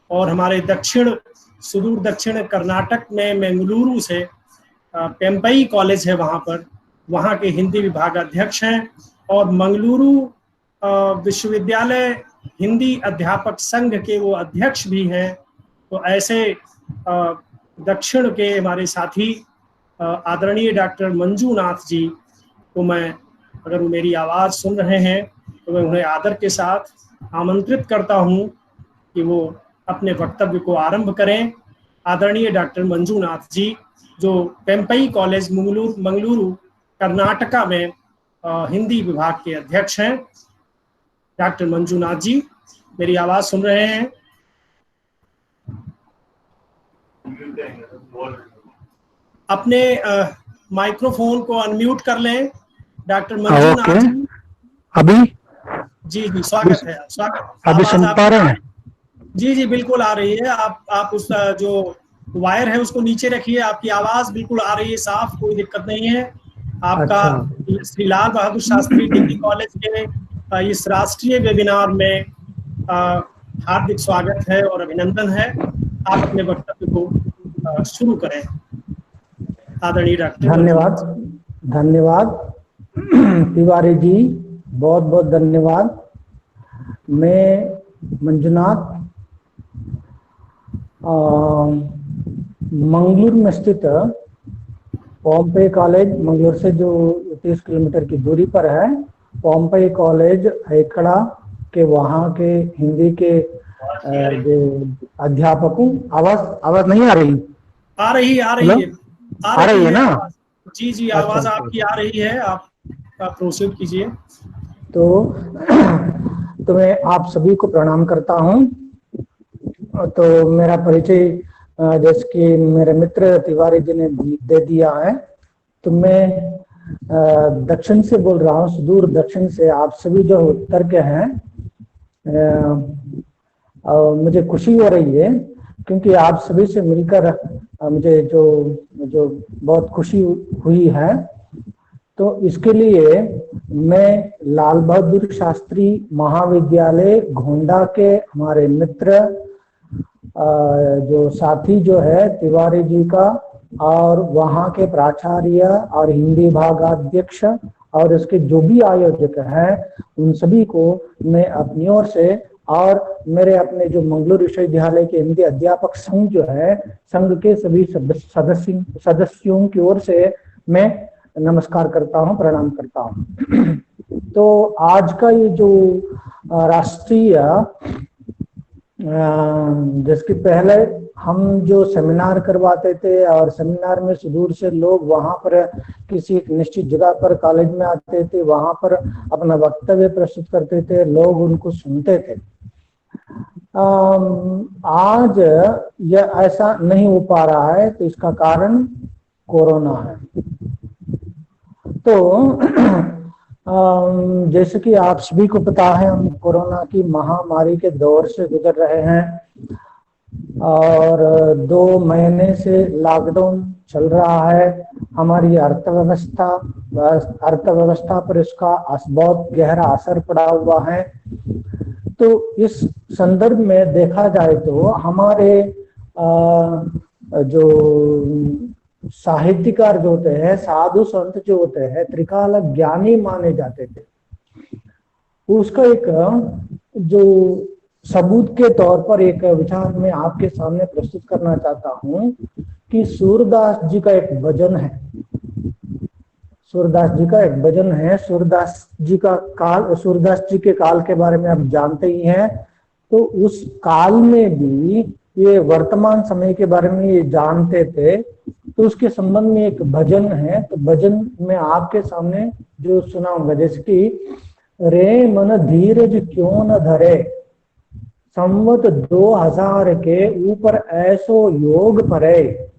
और हमारे सुदूर दक्षिण कर्नाटक में मंगलुरु से पेम्पई कॉलेज है, वहाँ के हिंदी विभाग अध्यक्ष हैं, और मंगलुरु विश्वविद्यालय हिंदी अध्यापक संघ के वो अध्यक्ष भी हैं। तो ऐसे दक्षिण के हमारे साथी आदरणीय डॉक्टर मंजूनाथ जी को मैं, अगर वो मेरी आवाज़ सुन रहे हैं तो मैं उन्हें आदर के साथ आमंत्रित करता हूं कि वो अपने वक्तव्य को आरंभ करें। आदरणीय डॉक्टर मंजूनाथ जी, जो पेम्पई कॉलेज मंगलुरु कर्नाटका में हिंदी विभाग के अध्यक्ष हैं। डॉक्टर मंजूनाथ जी, मेरी आवाज़ सुन रहे हैं? अपने माइक्रोफोन को अनम्यूट कर लें डॉक्टर मंजूनाथ जी। अभी जी जी, स्वागत है, स्वागत। अभी सुन पा रहे हैं? जी जी, बिल्कुल आ रही है। आप उस जो वायर है उसको नीचे रखिए, आपकी आवाज बिल्कुल आ रही है साफ, कोई दिक्कत नहीं है। आपका श्री लाल बहादुर शास्त्री डिग्री कॉलेज के इस राष्ट्रीय वेबिनार में हार्दिक स्वागत है और अभिनंदन है। आप अपने वक्तव्य को शुरू करें, आदरणीय डॉक्टर। धन्यवाद तिवारी जी, बहुत बहुत धन्यवाद। मैं मंजुनाथ मंगलुरु में स्थित पोम्पई कॉलेज, मंगलुरु से जो 30 किलोमीटर की दूरी पर है, पोम्पई कॉलेज हेकड़ा के वहाँ के हिंदी के जो अध्यापकों। आवाज नहीं आ रही? आ रही है ना? जी जी, आवाज आपकी आ रही है, आप प्रोसीड कीजिए। तो मैं आप सभी को प्रणाम करता हूँ। तो मेरा परिचय जैसे कि मेरे मित्र तिवारी जी ने दे दिया है, तो मैं दक्षिण से बोल रहा हूँ, सुदूर दक्षिण से। आप सभी जो उत्तर के हैं, मुझे खुशी हो रही है क्योंकि आप सभी से मिलकर मुझे जो बहुत खुशी हुई है। तो इसके लिए मैं लाल बहादुर शास्त्री महाविद्यालय गोंडा के हमारे मित्र जो साथी जो है तिवारी जी का, और वहाँ के प्राचार्य और हिंदी विभागाध्यक्ष और इसके जो भी आयोजक हैं, उन सभी को मैं अपनी ओर से और मेरे अपने जो मंगलुरु विश्वविद्यालय के हिंदी अध्यापक संघ जो है, संघ के सभी सदस्यों की ओर से मैं नमस्कार करता हूं, प्रणाम करता हूं। तो आज का ये जो राष्ट्रीय, जिसके पहले हम जो सेमिनार करवाते थे और सेमिनार में सुदूर से लोग वहां पर किसी एक निश्चित जगह पर कॉलेज में आते थे, वहां पर अपना वक्तव्य प्रस्तुत करते थे, लोग उनको सुनते थे। आज यह ऐसा नहीं हो पा रहा है, तो इसका कारण कोरोना है। तो जैसे कि आप सभी को पता है, हम कोरोना की महामारी के दौर से गुजर रहे हैं और 2 महीने से लॉकडाउन चल रहा है। हमारी अर्थव्यवस्था पर इसका बहुत गहरा असर पड़ा हुआ है। तो इस संदर्भ में देखा जाए तो हमारे जो साहित्यकार जो होते हैं, साधु संत जो होते हैं, त्रिकाल ज्ञानी माने जाते थे, उसका एक जो सबूत के तौर पर एक विचार मैं आपके सामने प्रस्तुत करना चाहता हूं कि सूरदास जी का एक भजन है। सूरदास सूरदास जी के काल के बारे में आप जानते ही हैं। तो उस काल में भी ये वर्तमान समय के बारे में ये जानते थे, तो उसके संबंध में एक भजन है। तो भजन में आपके सामने जो सुनाऊंगा, जैसे कि रे मन धीरज क्यों न धरे, संवत 2000 के ऊपर ऐसो योग परे।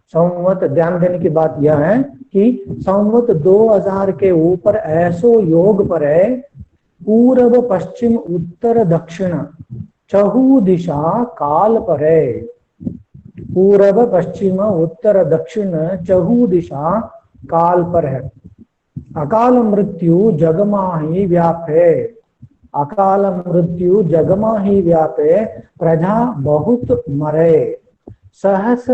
संवत, ध्यान देने की बात यह है कि संवत 2000 के ऊपर ऐसो योग परे, पूर्व पश्चिम उत्तर दक्षिण चहु दिशा काल परे। पूर्व पश्चिम उत्तर दक्षिण चहु दिशा काल पर है, अकाल मृत्यु जग माही व्यापे। अकाल मृत्यु जगमा ही व्यापे, प्रजा बहुत मरे। सहस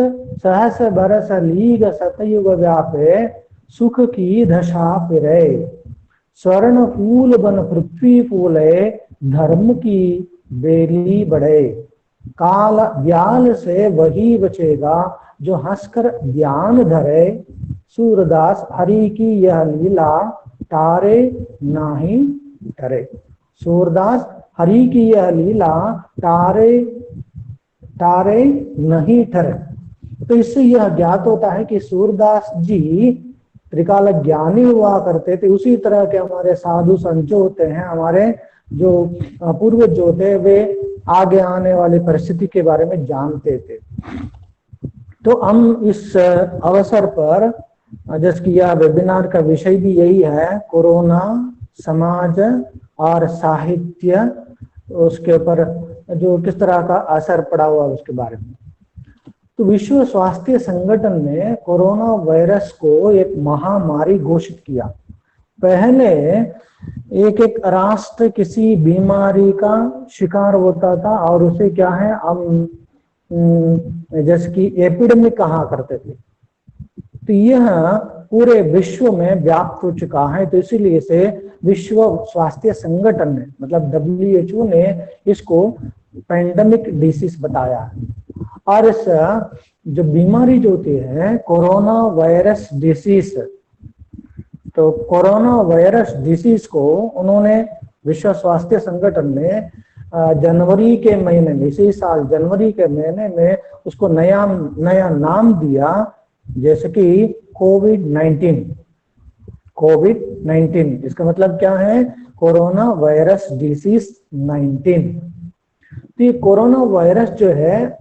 सहस बरस लीग सतयुग व्यापे, सुख की दशा फिरे। स्वर्ण फूल बन पृथ्वी फूले, धर्म की बेली बढ़े। काल व्याल से वही बचेगा, जो हंसकर ज्ञान धरे। सूरदास हरि की यह लीला, तारे नाही डरे। सूरदास हरि की यह लीला, तारे तारे नहीं ठरे। तो इससे यह ज्ञात होता है कि सूरदास जी त्रिकाल ज्ञानी हुआ करते थे। उसी तरह के हमारे साधु संत जो होते हैं, हमारे जो पूर्वज जो थे, वे आगे आने वाली परिस्थिति के बारे में जानते थे। तो हम इस अवसर पर, जिसकी यह वेबिनार का विषय भी यही है, कोरोना समाज और साहित्य, उसके ऊपर जो किस तरह का असर पड़ा हुआ उसके बारे में। तो विश्व स्वास्थ्य संगठन ने कोरोना वायरस को एक महामारी घोषित किया। पहले एक एक राष्ट्र किसी बीमारी का शिकार होता था और उसे क्या है, हम जैसे कि एपिडेमिक कहा करते थे। तो यह पूरे विश्व में व्याप्त हो चुका है। तो इसीलिए से विश्व स्वास्थ्य संगठन ने, मतलब WHO ने इसको पैंडेमिक डिसीज बताया है। और इस जो बीमारी जो होती है कोरोना वायरस डिसीज, तो कोरोना वायरस डिसीज को उन्होंने, विश्व स्वास्थ्य संगठन ने जनवरी के महीने में, इसी साल जनवरी के महीने में उसको नया नाम दिया, जैसे कि कोविड-19। इसका मतलब क्या है, कोरोना वायरस डिसीज 19। तो ये कोरोना वायरस जो है,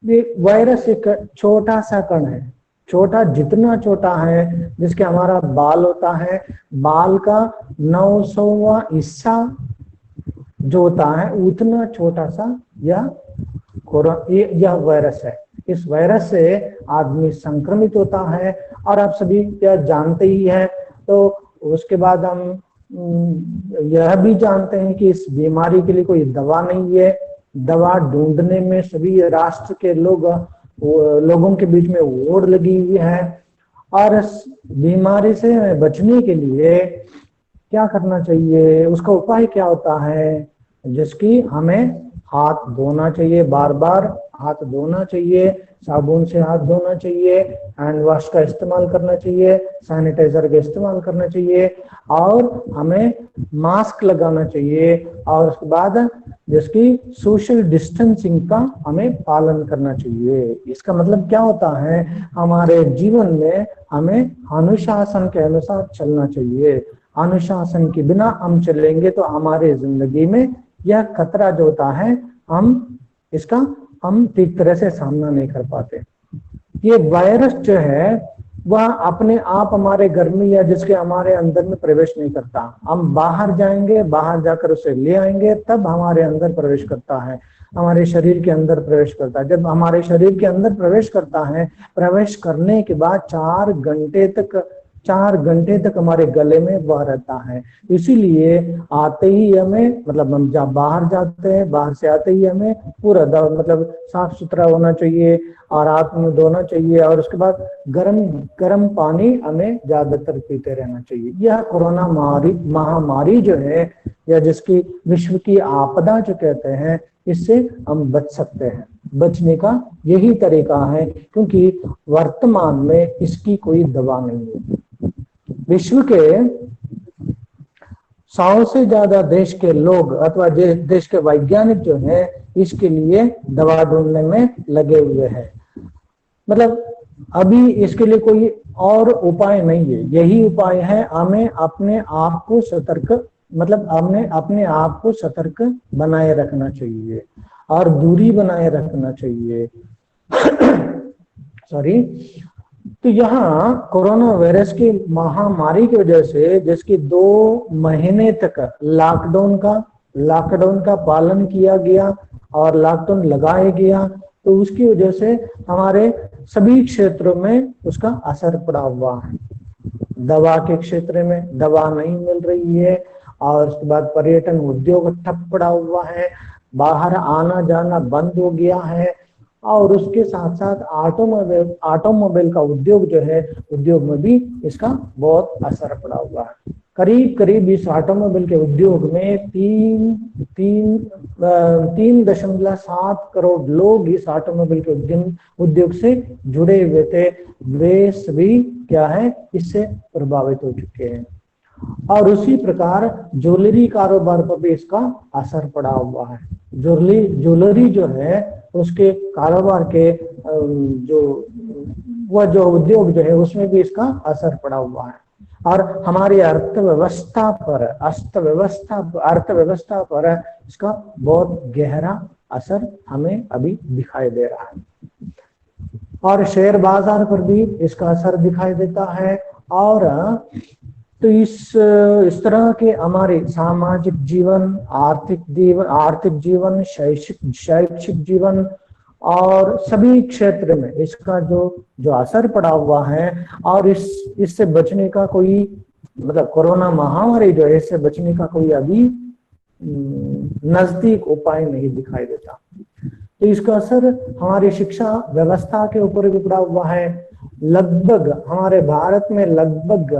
ये वायरस एक छोटा सा कण है, छोटा, जितना छोटा है जिसके हमारा बाल होता है, बाल का 900वां हिस्सा जो होता है, उतना छोटा सा यह वायरस है। इस वायरस से आदमी संक्रमित होता है और आप सभी यह जानते ही हैं। तो उसके बाद हम यह भी जानते हैं कि इस बीमारी के लिए कोई दवा नहीं है। दवा ढूंढने में सभी राष्ट्र के लोगों के बीच में होड़ लगी हुई है। और इस बीमारी से बचने के लिए क्या करना चाहिए, उसका उपाय क्या होता है, जिसकी हमें हाथ धोना चाहिए, बार बार हाथ धोना चाहिए, साबुन से हाथ धोना चाहिए, हैंड वॉश का इस्तेमाल करना चाहिए, सैनिटाइजर का इस्तेमाल करना चाहिए, और हमें मास्क लगाना चाहिए। और उसके बाद जिसकी सोशल डिस्टेंसिंग का हमें पालन करना चाहिए। इसका मतलब क्या होता है, हमारे जीवन में हमें अनुशासन के अनुसार चलना चाहिए। अनुशासन के बिना हम चलेंगे तो हमारे जिंदगी में यह खतरा जो होता है, हम ठीक तरह से सामना नहीं कर पाते। ये वायरस जो है वह अपने आप हमारे घर में या जिसके हमारे अंदर में प्रवेश नहीं करता। हम बाहर जाएंगे, बाहर जाकर उसे ले आएंगे, तब हमारे अंदर प्रवेश करता है, हमारे शरीर के अंदर प्रवेश करता है। जब हमारे शरीर के अंदर प्रवेश करता है, प्रवेश करने के बाद 4 घंटे तक हमारे गले में वह रहता है। इसीलिए आते ही हमें, मतलब हम जब बाहर जाते हैं, बाहर से आते ही हमें पूरा मतलब साफ सुथरा होना चाहिए और हाथ मुंह धोना चाहिए। और उसके बाद गर्म पानी हमें ज्यादातर पीते रहना चाहिए। यह कोरोना महामारी जो है, या जिसकी विश्व की आपदा जो कहते हैं, इससे हम बच सकते हैं। बचने का यही तरीका है, क्योंकि वर्तमान में इसकी कोई दवा नहीं है। विश्व के 100 से ज्यादा देश के लोग अथवा देश के वैज्ञानिक जो हैं, इसके लिए दवा ढूंढने में लगे हुए हैं। मतलब अभी इसके लिए कोई और उपाय नहीं है। यही उपाय है, हमें अपने आप को सतर्क बनाए रखना चाहिए और दूरी बनाए रखना चाहिए। सॉरी। तो यहाँ कोरोना वायरस की महामारी की वजह से, जिसकी 2 महीने तक लॉकडाउन का पालन किया गया और लॉकडाउन लगाया गया, तो उसकी वजह से हमारे सभी क्षेत्रों में उसका असर पड़ा हुआ है। दवा के क्षेत्र में दवा नहीं मिल रही है, और उसके बाद पर्यटन उद्योग ठप पड़ा हुआ है, बाहर आना जाना बंद हो गया है, और उसके साथ साथ ऑटोमोबाइल का उद्योग जो है, उद्योग में भी इसका बहुत असर पड़ा हुआ है। करीब करीब इस ऑटोमोबाइल के उद्योग में 3.7 करोड़ लोग इस ऑटोमोबाइल के उद्योग से जुड़े हुए थे, वे सभी क्या है, इससे प्रभावित हो चुके हैं। और उसी प्रकार ज्वेलरी कारोबार पर भी इसका असर पड़ा हुआ है। ज्वेलरी जो है उसके कारोबार के जो उद्योग जो है उसमें भी इसका असर पड़ा हुआ है। और हमारी अर्थव्यवस्था पर इसका बहुत गहरा असर हमें अभी दिखाई दे रहा है। और शेयर बाजार पर भी इसका असर दिखाई देता है। और तो इस तरह के हमारे सामाजिक जीवन, आर्थिक जीवन, शैक्षिक जीवन और सभी क्षेत्र में इसका जो असर पड़ा हुआ है, और इससे बचने का कोई, मतलब कोरोना महामारी जो है, इससे बचने का कोई अभी नजदीक उपाय नहीं दिखाई देता। तो इसका असर हमारी शिक्षा व्यवस्था के ऊपर भी पड़ा हुआ है। लगभग हमारे भारत में लगभग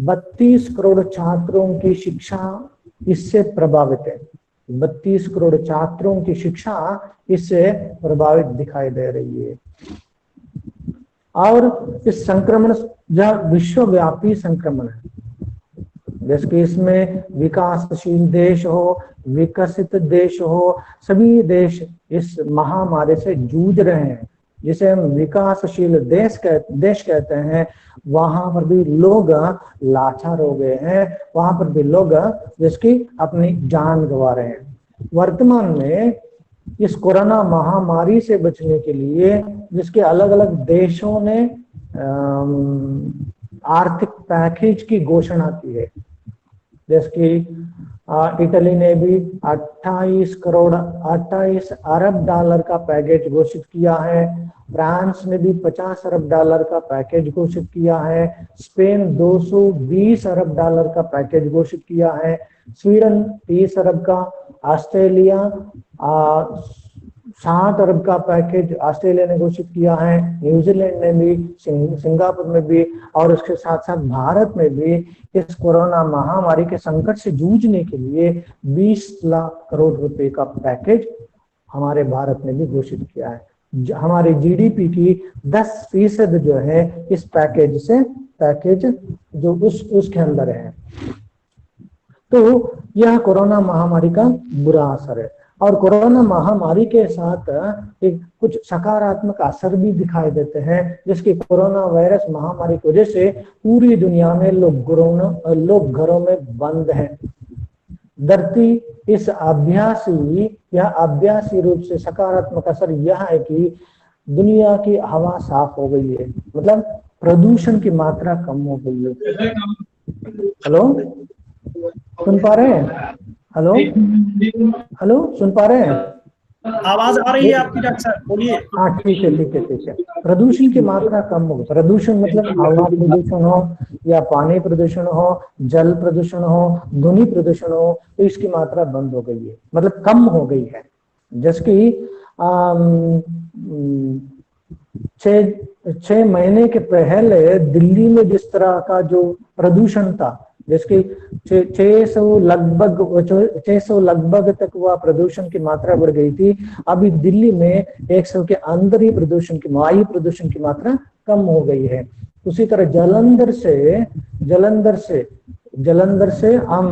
32 करोड़ छात्रों की शिक्षा इससे प्रभावित है। 32 करोड़ छात्रों की शिक्षा इससे प्रभावित दिखाई दे रही है। और इस संक्रमण यह विश्वव्यापी संक्रमण है, जैसे कि इसमें विकासशील देश हो, विकसित देश हो, सभी देश इस महामारी से जूझ रहे हैं। जिसे हम विकासशील देश कहते हैं, वहां पर भी लोग लाचार हो गए हैं, वहां पर भी लोग जिसकी अपनी जान गंवा रहे हैं। वर्तमान में इस कोरोना महामारी से बचने के लिए जिसके अलग अलग देशों ने आर्थिक पैकेज की घोषणा की है, जैसे कि इटली ने भी 28 अरब डॉलर का पैकेज घोषित किया है। फ्रांस ने भी 50 अरब डॉलर का पैकेज घोषित किया है। स्पेन 220 अरब डॉलर का पैकेज घोषित किया है। स्वीडन 30 अरब का, ऑस्ट्रेलिया 60 अरब का पैकेज ऑस्ट्रेलिया ने घोषित किया है। न्यूजीलैंड ने भी, सिंगापुर में भी, और उसके साथ साथ भारत में भी इस कोरोना महामारी के संकट से जूझने के लिए 20 लाख करोड़ रुपए का पैकेज हमारे भारत ने भी घोषित किया है। हमारे जीडीपी की 10% जो है इस पैकेज जो उसके अंदर है। तो यह कोरोना महामारी का बुरा असर है। और कोरोना महामारी के साथ एक कुछ सकारात्मक असर भी दिखाई देते हैं, जिसकी कोरोना वायरस महामारी की वजह से पूरी दुनिया में लोग घरों में बंद हैं। धरती इस अभ्यासी रूप से सकारात्मक असर यह है कि दुनिया की हवा साफ हो गई है, मतलब प्रदूषण की मात्रा कम हो गई है। हेलो, सुन पा रहे हैं? हेलो, सुन पा रहे हैं? आवाज आ रही है आपकी डॉक्टर साहब, बोलिए। हाँ, ठीक है। प्रदूषण की मात्रा कम हो गई। प्रदूषण मतलब हवा प्रदूषण हो या पानी प्रदूषण हो, जल प्रदूषण हो, ध्वनि प्रदूषण हो, तो इसकी मात्रा बंद हो गई है, मतलब कम हो गई है। जैसे कि 6 महीने के पहले दिल्ली में जिस तरह का जो प्रदूषण था, जिसकी 600 लगभग तक वह प्रदूषण की मात्रा बढ़ गई थी, अभी दिल्ली में 100 के अंदर ही वायु प्रदूषण की मात्रा कम हो गई है। उसी तरह जलंधर से हम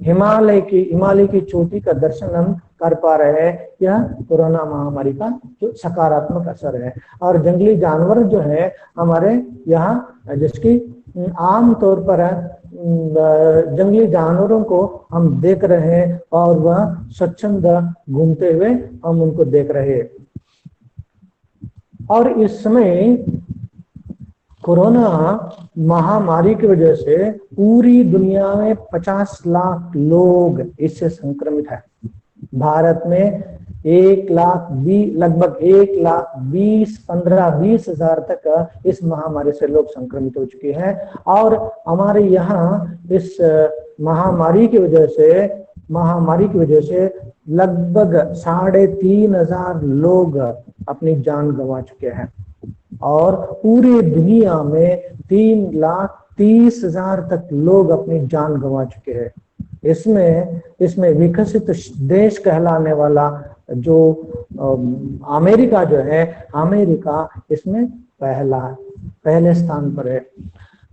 हिमालय की चोटी का दर्शन हम कर पा रहे हैं। यह कोरोना महामारी का जो सकारात्मक असर है। और जंगली जानवर जो है हमारे यहाँ, जिसकी आम तौर पर जंगली जानवरों को हम देख रहे हैं और वह स्वच्छंद घूमते हुए हम उनको देख रहे हैं। और इस समय कोरोना महामारी की वजह से पूरी दुनिया में 50 लाख लोग इससे संक्रमित है। भारत में लगभग 1,20,15-20 हजार तक इस महामारी से लोग संक्रमित हो चुके हैं। और हमारे यहाँ इस महामारी की वजह से लगभग 3,500 लोग अपनी जान गंवा चुके हैं और पूरी दुनिया में 3,30,000 तक लोग अपनी जान गंवा चुके हैं। इसमें विकसित देश कहलाने वाला जो अमेरिका जो है, अमेरिका इसमें पहले स्थान पर है।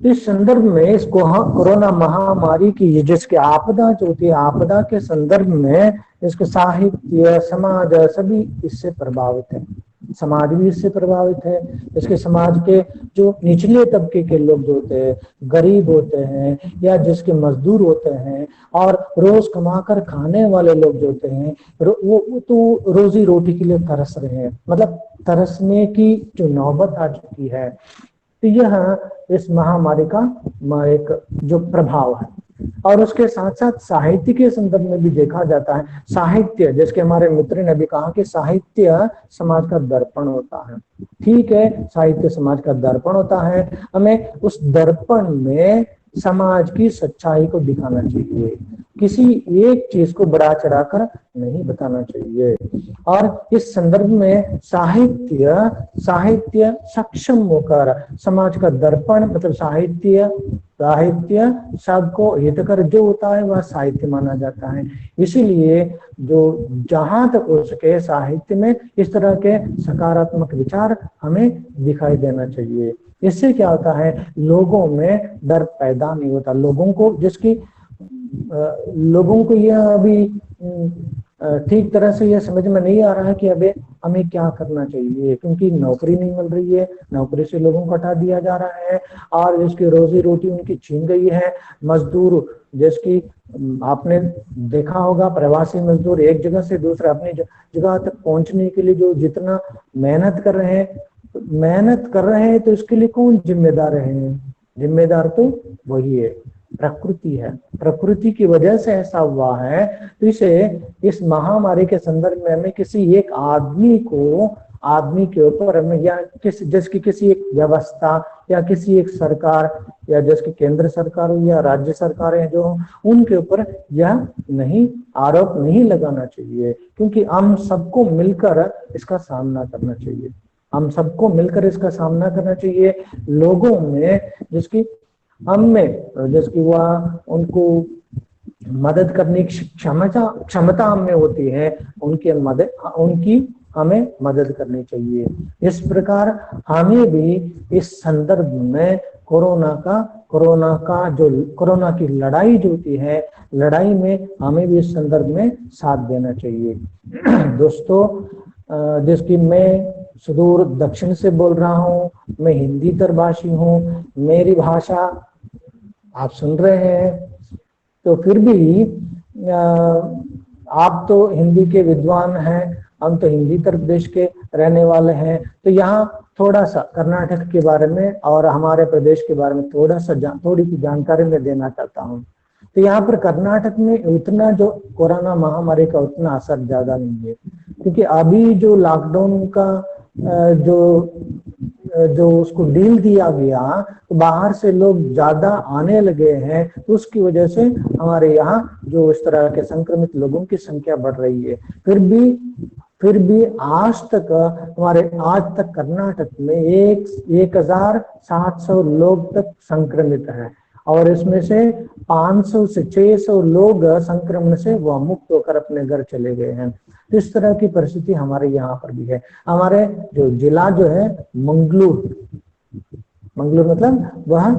इस संदर्भ में इसको कोरोना महामारी की जिसके आपदा जो होती है, आपदा के संदर्भ में इसके साहित्य, समाज सभी इससे प्रभावित है। समाज भी इससे प्रभावित है। इसके समाज के जो निचले तबके के लोग जो होते हैं, गरीब होते हैं या जिसके मजदूर होते हैं और रोज कमाकर खाने वाले लोग जो होते हैं, वो तो रोजी रोटी के लिए तरस रहे हैं, मतलब तरसने की जो नौबत आ चुकी है। तो यह इस महामारी का एक जो प्रभाव है। और उसके साथ साथ साहित्य के संदर्भ में भी देखा जाता है। साहित्य, जिसके हमारे मित्र ने भी कहा कि साहित्य समाज का दर्पण होता है। ठीक है, साहित्य समाज का दर्पण होता है। हमें उस दर्पण में समाज की सच्चाई को दिखाना चाहिए, किसी एक चीज को बढ़ा चढ़ाकर नहीं बताना चाहिए। और इस संदर्भ में साहित्य सक्षम होकर समाज का दर्पण, मतलब साहित्य सबको हितकर जो होता है वह साहित्य माना जाता है। इसीलिए जो जहां तक हो सके साहित्य में इस तरह के सकारात्मक विचार हमें दिखाई देना चाहिए। इससे क्या होता है, लोगों में डर पैदा नहीं होता। लोगों को यह अभी ठीक तरह से यह समझ में नहीं आ रहा है कि अबे हमें क्या करना चाहिए, क्योंकि नौकरी नहीं मिल रही है, नौकरी से लोगों को हटा दिया जा रहा है और जिसकी रोजी रोटी उनकी छीन गई है। मजदूर, जिसकी आपने देखा होगा, प्रवासी मजदूर एक जगह से दूसरा अपनी जगह तक पहुंचने के लिए जो जितना मेहनत कर रहे हैं, तो इसके लिए कौन जिम्मेदार है? जिम्मेदार तो वही है, प्रकृति है। प्रकृति की वजह से ऐसा हुआ है। तो इस महामारी के संदर्भ में हमें किसी एक आदमी के ऊपर हमें या किसी एक व्यवस्था या किसी एक सरकार या जिसकी केंद्र सरकार हो या राज्य सरकारें जो उनके ऊपर यह आरोप नहीं लगाना चाहिए, क्योंकि हम सबको मिलकर इसका सामना करना चाहिए। लोगों में जिसकी वह उनको मदद करने की क्षमता हमें होती है, उनकी हमें मदद करनी चाहिए। इस प्रकार हमें भी इस संदर्भ में कोरोना की लड़ाई जो होती है, लड़ाई में हमें भी इस संदर्भ में साथ देना चाहिए। दोस्तों, जिसकी मैं सुदूर दक्षिण से बोल रहा हूँ, मैं हिंदी तरभाषी हूँ, मेरी भाषा आप सुन रहे हैं, तो फिर भी आप तो हिंदी के विद्वान हैं, हम तो हिंदी तरफ देश के रहने वाले हैं। तो यहाँ थोड़ा सा कर्नाटक के बारे में और हमारे प्रदेश के बारे में थोड़ी सी जानकारी मैं देना चाहता हूँ। तो यहाँ पर कर्नाटक में उतना जो कोरोना महामारी का उतना असर ज्यादा नहीं है, क्योंकि अभी जो लॉकडाउन का जो उसको डील दिया गया, तो बाहर से लोग ज्यादा आने लगे हैं, तो उसकी वजह से हमारे यहाँ जो इस तरह के संक्रमित लोगों की संख्या बढ़ रही है। फिर भी आज तक कर्नाटक में 1,700 लोग तक संक्रमित हैं और इसमें से 500 से 600 लोग संक्रमण से वह मुक्त होकर अपने घर चले गए हैं। इस तरह की परिस्थिति हमारे यहाँ पर भी है। हमारे जो जिला जो है मंगलूर मतलब वह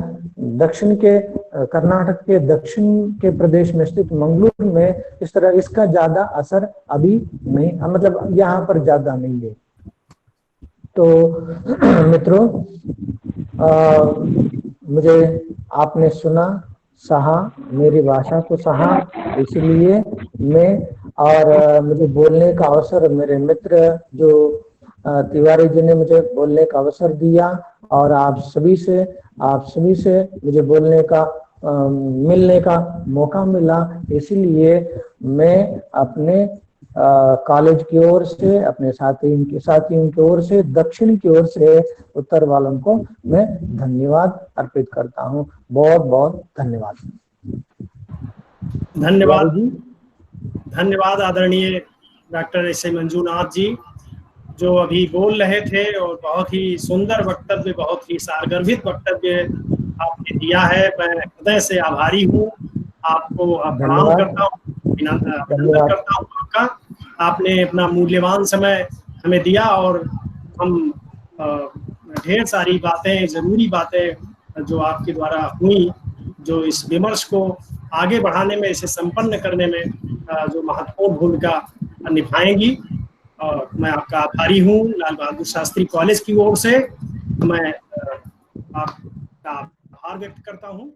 दक्षिण के कर्नाटक के दक्षिण के प्रदेश में स्थित मंगलूर में इस तरह इसका ज्यादा असर अभी नहीं, मतलब यहाँ पर ज्यादा नहीं है। तो मित्रों, मुझे आपने सुना, सहा, मेरी भाषा को सहा, इसलिए मुझे बोलने का अवसर मेरे मित्र जो तिवारी जी ने मुझे बोलने का अवसर दिया और आप सभी से मुझे बोलने का मिलने का मौका मिला। इसलिए मैं अपने कॉलेज की ओर से, अपने साथियों की ओर से, दक्षिण की ओर से उत्तर वालों को मैं धन्यवाद अर्पित करता हूँ। बहुत बहुत धन्यवाद। धन्यवाद जी। धन्यवाद आदरणीय डॉक्टर एस ए मंजूनाथ जी, जो अभी बोल रहे थे और बहुत ही सुंदर वक्तव्य, बहुत ही सारगर्भित वक्तव्य आपने दिया है। मैं हृदय से आभारी हूँ, आपको प्रणाम धन्यवाद। करता हूँ, अभिनंदन धन्यवाद। करता हूँ आपका। आपने अपना मूल्यवान समय हमें दिया और हम ढेर सारी बातें, जरूरी बातें जो आपके द्वारा हुई, जो इस विमर्श को आगे बढ़ाने में, इसे संपन्न करने में जो महत्वपूर्ण भूमिका निभाएंगी। और मैं आपका आभारी हूँ। लाल बहादुर शास्त्री कॉलेज की ओर से मैं आपका आभार व्यक्त करता हूँ।